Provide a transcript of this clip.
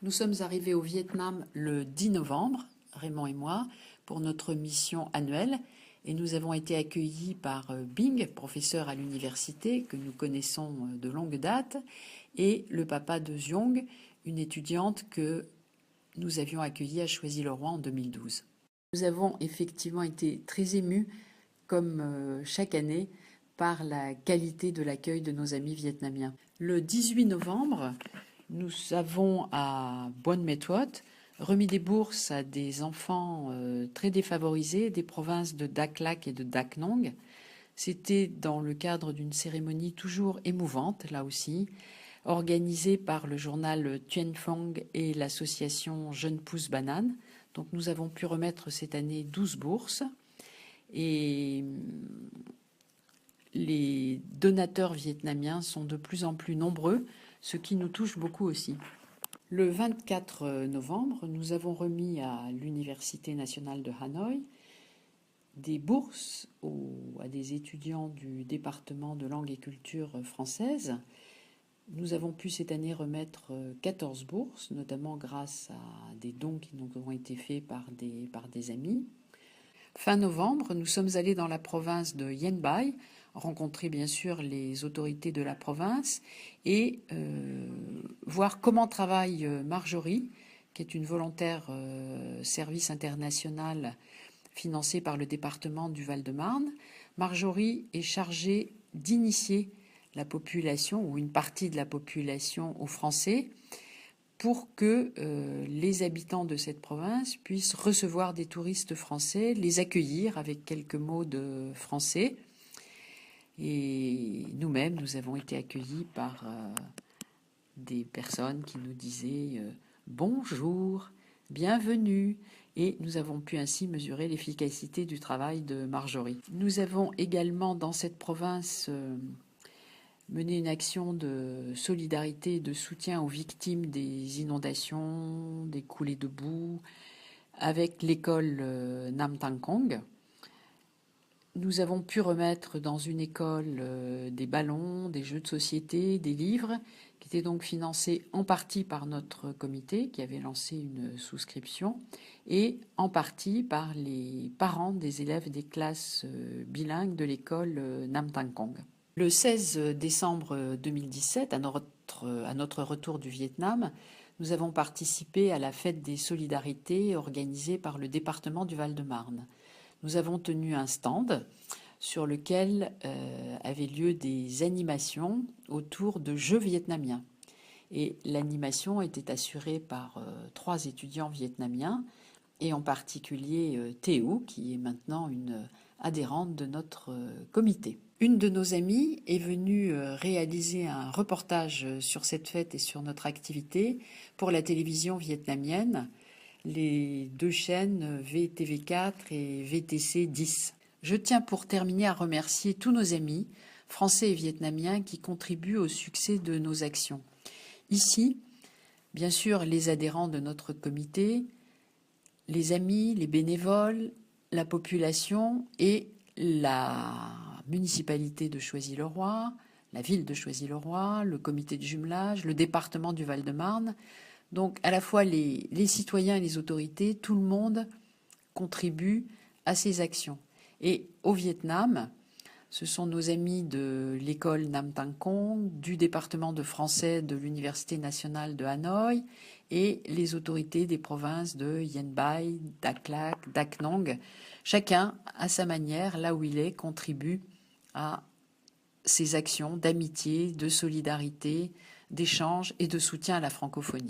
Nous sommes arrivés au Vietnam le 10 novembre, Raymond et moi, pour notre mission annuelle. Et nous avons été accueillis par Bing, professeur à l'université, que nous connaissons de longue date, et le papa de Zyong, une étudiante que nous avions accueillie à Choisy-le-Roi en 2012. Nous avons effectivement été très émus, comme chaque année, par la qualité de l'accueil de nos amis vietnamiens. Le 18 novembre, nous avons à Buon Met Thuot remis des bourses à des enfants très défavorisés des provinces de Dak Lak et de Dak Nong. C'était dans le cadre d'une cérémonie toujours émouvante, là aussi, organisée par le journal Tuen Phong et l'association Jeunes Pousses Bananes. Donc nous avons pu remettre cette année 12 bourses. Et les donateurs vietnamiens sont de plus en plus nombreux, ce qui nous touche beaucoup aussi. Le 24 novembre, nous avons remis à l'Université nationale de Hanoï des bourses à des étudiants du département de langue et culture française. Nous avons pu cette année remettre 14 bourses, notamment grâce à des dons qui nous ont été faits par des amis. Fin novembre, nous sommes allés dans la province deIen Bai, rencontrer bien sûr les autorités de la province et voir comment travaille Marjorie, qui est une volontaire service international financée par le département du Val-de-Marne. Marjorie est chargée d'initier la population ou une partie de la population au français pour que les habitants de cette province puissent recevoir des touristes français, les accueillir avec quelques mots de français. Et nous-mêmes, nous avons été accueillis par des personnes qui nous disaient bonjour, bienvenue, et nous avons pu ainsi mesurer l'efficacité du travail de Marjorie. Nous avons également dans cette province mener une action de solidarité et de soutien aux victimes des inondations, des coulées de boue, avec l'école Nam Tang Kong. Nous avons pu remettre dans une école des ballons, des jeux de société, des livres, qui étaient donc financés en partie par notre comité, qui avait lancé une souscription, et en partie par les parents des élèves des classes bilingues de l'école Nam Tang Kong. Le 16 décembre 2017, à notre retour du Vietnam, nous avons participé à la fête des solidarités organisée par le département du Val-de-Marne. Nous avons tenu un stand sur lequel avaient lieu des animations autour de jeux vietnamiens. Et l'animation était assurée par 3 étudiants vietnamiens, et en particulier Théo, qui est maintenant une adhérente de notre comité. Une de nos amies est venue réaliser un reportage sur cette fête et sur notre activité pour la télévision vietnamienne, les 2 chaînes VTV4 et VTC 10. Je tiens pour terminer à remercier tous nos amis, français et vietnamiens, qui contribuent au succès de nos actions. Ici, bien sûr, les adhérents de notre comité, les amis, les bénévoles, la population et la municipalité de Choisy-le-Roi, la ville de Choisy-le-Roi, le comité de jumelage, le département du Val-de-Marne. Donc à la fois les citoyens et les autorités, tout le monde contribue à ces actions. Et au Vietnam, ce sont nos amis de l'école Nam Tang Kong, du département de français de l'Université nationale de Hanoï et les autorités des provinces deIen Bai, Dak Lak, Dak Nong. Chacun, à sa manière, là où il est, contribue à ces actions d'amitié, de solidarité, d'échange et de soutien à la francophonie.